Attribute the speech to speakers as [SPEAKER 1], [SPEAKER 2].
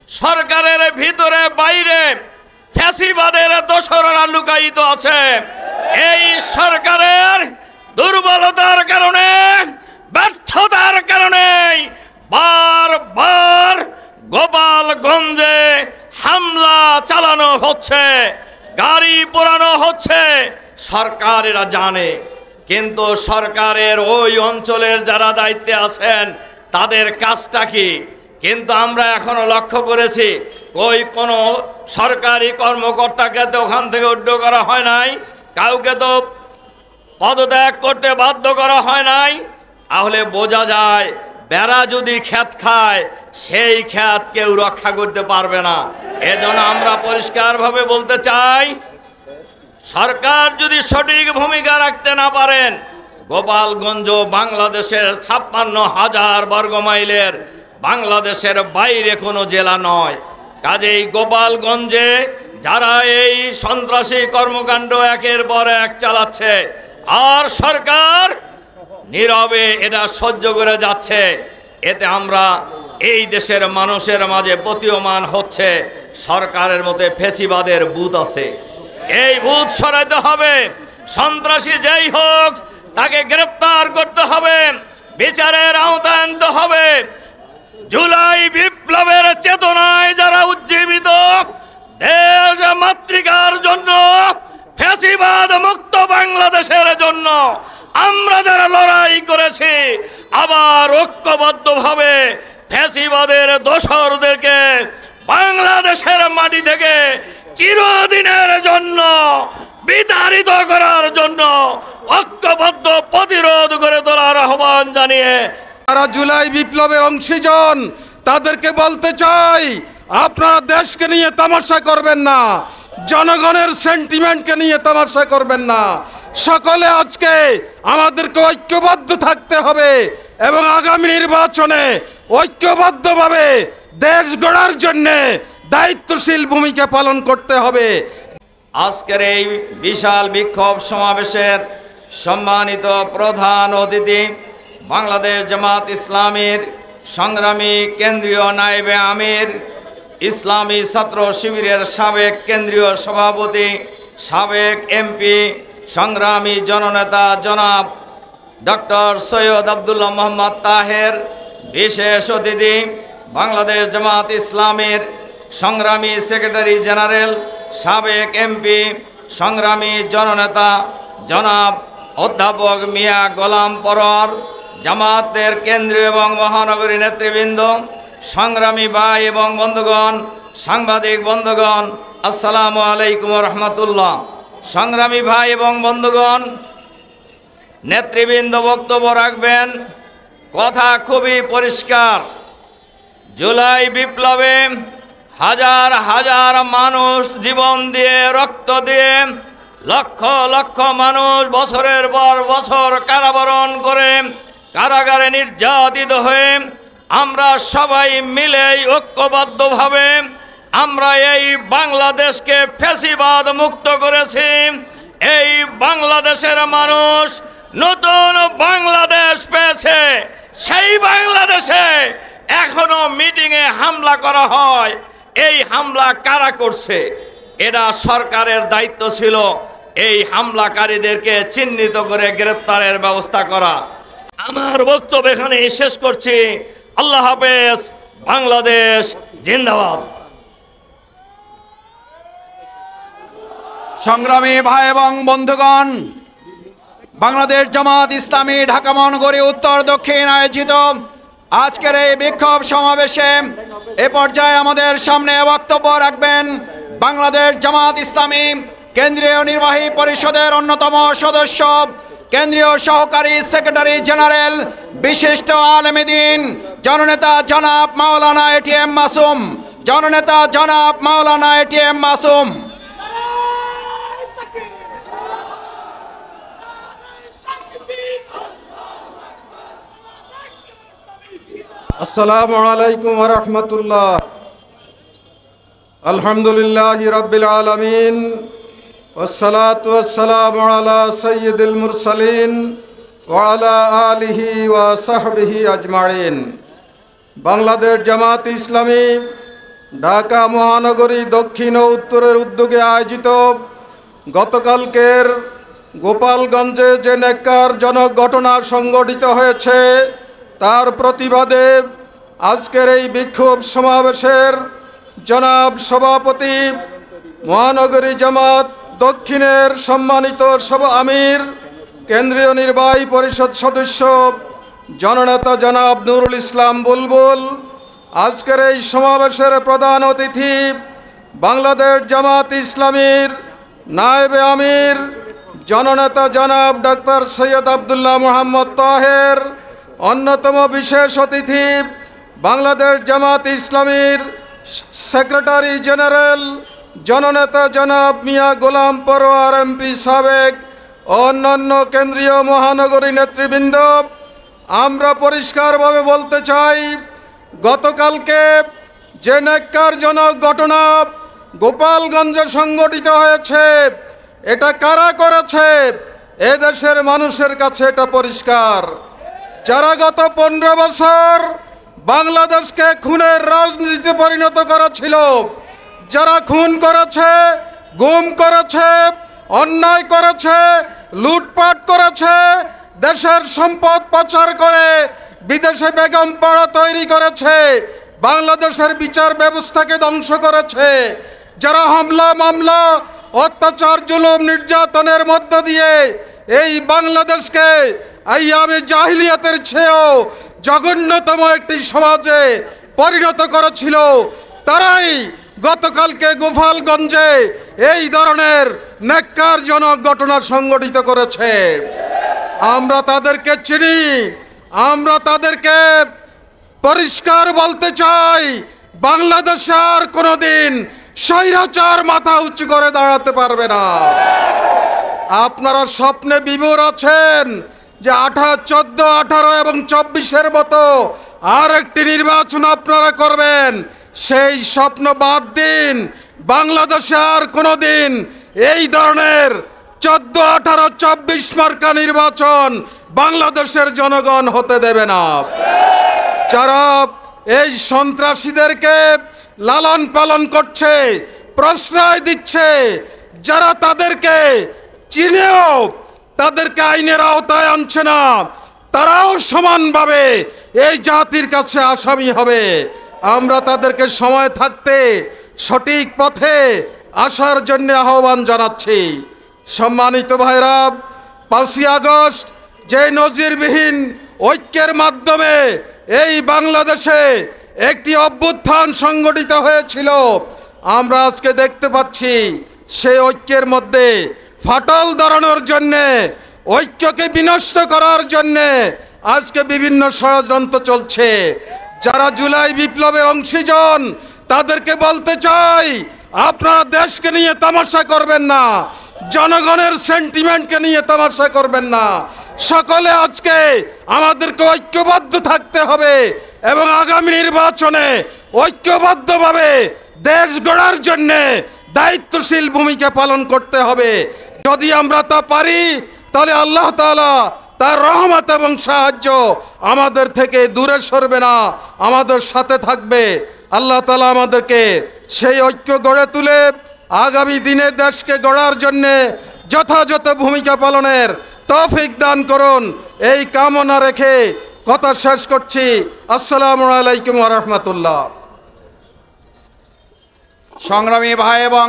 [SPEAKER 1] সরকারের ভিতরে বাইরে ফ্যাসিবাদের দোসররা লুকায়িত আছে। এই সরকারের দুর্বলতার কারণে, ব্যর্থতার কারণে বারবার গোপালগঞ্জে হামলা চালানো হচ্ছে, গাড়ি পোড়ানো হচ্ছে। সরকারেরা জানে, কিন্তু সরকারের ওই অঞ্চলের যারা দায়িত্বে আছেন তাদের কাজটা কি? কিন্তু আমরা এখনো লক্ষ্য করেছি কোনো সরকারি কর্মকর্তাকে তো ওখান থেকে উদ্যোগ করা হয় নাই, কাউকে তো পদত্যাগ করতে বাধ্য করা হয় নাই। তাহলে বোঝা যায় বেড়া যদি খ্যাত খায় সেই খ্যাত কেউ রক্ষা করতে পারবে না। এজন্য আমরা পরিষ্কারভাবে বলতে চাই, সরকার যদি সঠিক ভূমিকা রাখতে না পারেন, গোপালগঞ্জ বাংলাদেশের 56,000 বর্গমাইলের বাংলাদেশের বাইরে কোনো জেলা নয়। কাজেই গোপালগঞ্জে যারা এই সন্ত্রাসী কর্মকাণ্ড একের পর এক চালাচ্ছে আর সরকার নীরবে এটা সহ্য করে যাচ্ছে, এতে আমরা এই দেশের মানুষের মাঝে প্রতীয়মান হচ্ছে সরকারের মধ্যে ফ্যাসিবাদের ভূত আছে। এই ভূত সরাইতে হবে। সন্ত্রাসী যেই হোক তাকে গ্রেফতার করতে হবে, বিচারের আওতায় আনতে হবে। জুলাই বিপ্লবের চেতনায় যারা উজ্জীবিত, দেশ মাতৃকার জন্য, ফ্যাসিবাদ মুক্ত বাংলাদেশের জন্য আমরা যারা লড়াই করেছি, আবার ঐক্যবদ্ধভাবে ফ্যাসিবাদের দোসরদেরকে বাংলাদেশের মাটি থেকে চিরদিনের জন্য বিতাড়িত করার জন্য ঐক্যবদ্ধ প্রতিরোধ করে তোলার আহ্বান জানিয়ে
[SPEAKER 2] যারা জুলাই বিপ্লবের অংশীজন তাদেরকে বলতে চাই, আপনারা দেশকে নিয়ে তামাশা করবেন না, জনগণের সেন্টিমেন্টকে নিয়ে তামাশা করবেন না। সকলে আজকে আমাদেরকে ঐক্যবদ্ধ থাকতে হবে এবং আগামী নির্বাচনে ঐক্যবদ্ধভাবে দেশ গড়ার জন্য দায়িত্বশীল ভূমিকা পালন করতে হবে।
[SPEAKER 1] আজকের এই বিশাল বিক্ষোভ সমাবেশের সম্মানিত প্রধান অতিথি, বাংলাদেশ জামাত ইসলামীর সংগ্রামী কেন্দ্রীয় নায়েবে আমির, ইসলামী ছাত্র শিবিরের সাবেক কেন্দ্রীয় সভাপতি, সাবেক এমপি, সংগ্রামী জননেতা জনাব ডক্টর সৈয়দ আব্দুল্লাহ মোহাম্মদ তাহের, বিশেষ অতিথি বাংলাদেশ জামাত ইসলামীর সংগ্রামী সেক্রেটারি জেনারেল, সাবেক এমপি, সংগ্রামী জননেতা জনাব অধ্যাপক মিয়া গোলাম পরোয়ার, জামাতের কেন্দ্রীয় এবং মহানগরী নেতৃবৃন্দ, সংগ্রামী ভাই এবং বন্ধুগণ, সাংবাদিক বন্ধুগণ, আসসালামু আলাইকুম রহমতুল্লাহ। সংগ্রামী ভাই এবং বন্ধুগণ, নেতৃবৃন্দ বক্তব্য রাখবেন। কথা খুবই পরিষ্কার, জুলাই বিপ্লবে হাজার হাজার মানুষ জীবন দিয়ে, রক্ত দিয়ে, লক্ষ লক্ষ মানুষ বছরের পর বছর কারাবরণ করে কারাগারে নির্যাতিত হয়ে আমরা সবাই মিলে ঐক্যবদ্ধভাবে আমরা এই বাংলাদেশকে ফ্যাসিবাদ মুক্ত করেছি। এই বাংলাদেশের মানুষ নতুন বাংলাদেশ পেয়েছে। সেই বাংলাদেশে এখনো মিটিংয়ে হামলা করা হয়। এই হামলা কারা করছে? এটা সরকারের দায়িত্ব ছিল এই হামলাকারীদেরকে চিহ্নিত করে গ্রেফতারের ব্যবস্থা করা। আমার বক্তব্য এখানে শেষ করছি। আল্লাহ হাফেজ। বাংলাদেশ জিন্দাবাদ।
[SPEAKER 3] সংগ্রামী ভাই এবং বন্ধুগণ, বাংলাদেশ জামাত ইসলামী ঢাকা মহানগরী উত্তর দক্ষিণ আয়োজিত আজকের এই বিক্ষোভ সমাবেশে এ পর্যায়ে আমাদের সামনে বক্তব্য রাখবেন বাংলাদেশ জামাত ইসলামী কেন্দ্রীয় নির্বাহী পরিষদের অন্যতম সদস্য, কেন্দ্রীয় সহকারী সেক্রেটারি জেনারেল, বিশিষ্ট আলেম দ্বীন, জননেতা জনাব মাওলানা এটিএম মাসুম। জননেতা জনাব মাওলানা এটিএম মাসুম।
[SPEAKER 2] আসসালামু আলাইকুম ওয়া রাহমাতুল্লাহ। আলহামদুলিল্লাহি রাব্বিল আলামিন ওয়াসসালাতু ওয়াসসালামু আলা সাইয়্যিদিল মুরসালিন ওয়া আলা আলিহি ওয়া সাহবিহি আজমাইন। বাংলাদেশ জামাত ইসলামী ঢাকা মহানগরী দক্ষিণ ও উত্তরের উদ্যোগে আয়োজিত গতকালকের গোপালগঞ্জে যে ন্যাক্কারজনক ঘটনা সংঘটিত হয়েছে তার প্রতিবাদে আজকের এই বিক্ষোভ সমাবেশের জনাব সভাপতি মহানগরী জামাত দক্ষিণের সম্মানিত সভা আমির কেন্দ্রীয় নির্বাহী পরিষদ সদস্য জননেতা জনাব নুরুল ইসলাম বুলবুল, আজকের এই সমাবেশের প্রধান অতিথি বাংলাদেশ জামাত ইসলামীর নায়েবে আমির জননেতা জনাব ডাক্তার সৈয়দ আবদুল্লাহ মোহাম্মদ তাহের, অন্যতম বিশেষ অতিথি বাংলাদেশ জামাত ইসলামীর সেক্রেটারি জেনারেল জননেতা জনাব মিয়া গোলাম পরোয়ার এমপি সাবেক ও অন্যান্য কেন্দ্রীয় মহানগরী নেতৃবৃন্দ, আমরা পরিষ্কারভাবে বলতে চাই, গতকালকে যে ন্যাক্কারজনক ঘটনা গোপালগঞ্জে সংঘটিত হয়েছে এটা কারা করেছে এদেশের মানুষের কাছে এটা পরিষ্কার। যারা গত 15 বছর বাংলাদেশকে খুনের রাজনীতিতে পরিণত করেছিল, যারা খুন করেছে, গুম করেছে, অন্যায় করেছে, লুটপাট করেছে, দেশের সম্পদ পাচার করে বিদেশে বেগম পাড়া তৈরি করেছে, বাংলাদেশের বিচার ব্যবস্থাকে ধ্বংস করেছে, যারা হামলা মামলা অত্যাচার জুলুম নির্যাতনের মধ্য দিয়ে এই বাংলাদেশকে আইয়ামে জাহিলিয়াতের চেয়েও জঘন্যতম একটি সমাজে পরিণত করেছিল, তারাই গতকালকে গোপালগঞ্জে এই ধরনের ন্যাক্কারজনক ঘটনা সংঘটিত করেছে। আমরা তাদেরকে চিনি, আমরা তাদেরকে পরিষ্কার বলতে চাই, বাংলাদেশে আর কোনোদিন স্বৈরাচার মাথা উঁচু করে দাঁড়াতে পারবে না। আপনারা স্বপ্নে বিভোর আছেন যে 14, 18 এবং 24-এর মতো আর একটি নির্বাচন আপনারা করবেন, সেই স্বপ্ন বাদ দিন। বাংলাদেশে আর কোনোদিন এই ধরনের 14, 18, 24 মার্কা নির্বাচন বাংলাদেশের জনগণ হতে দেবে না। যারা এই সন্ত্রাসীদেরকে লালন পালন করছে, প্রশ্রয় দিচ্ছে, যারা তাদেরকে চিনেও তাদেরকে আইনের আওতায় আনছে না, তারাও সমানভাবে এই জাতির কাছে আসামি হবে। আমরা তাদেরকে সময় থাকতে সঠিক পথে আসার জন্য আহ্বান জানাচ্ছি। সম্মানিত ভাইরা, 5ই আগস্ট যে নজিরবিহীন ঐক্যের মাধ্যমে এই বাংলাদেশে একটি অভ্যুত্থান সংগঠিত হয়েছিল, আমরা আজকে দেখতে পাচ্ছি সেই ঐক্যের মধ্যে ফাটল ধরানোর জন্যে, ঐক্যকে বিনষ্ট করার জন্যে আজকে বিভিন্ন ষড়যন্ত্র চলছে। যারা জুলাই বিপ্লবের অংশীজন তাদেরকে বলতে চাই, আপনারা দেশকে নিয়ে তামাশা করবেন না, জনগণের সেন্টিমেন্টকে নিয়ে তামাশা করবেন না। সকলে আজকে আমাদেরকে ঐক্যবদ্ধ থাকতে হবে এবং আগামী নির্বাচনে ঐক্যবদ্ধভাবে দেশ গড়ার জন্যে দায়িত্বশীল ভূমিকা পালন করতে হবে। যদি আমরা তা পারি তাহলে আল্লাহ তাআলা তার রহমত এবং সাহায্য আমাদের থেকে দূরে সরবে না, আমাদের সাথে থাকবে। আল্লাহ তাআলা আমাদেরকে সেই ঐক্য গড়ে তুলে আগামী দিনে দেশকে গড়ার জন্যে যথাযথ ভূমিকা পালনের তৌফিক দান করুন, এই কামনা রেখে কথা শেষ করছি। আসসালামু আলাইকুম ওয়া রাহমাতুল্লাহ।
[SPEAKER 3] সংগ্রামী ভাই এবং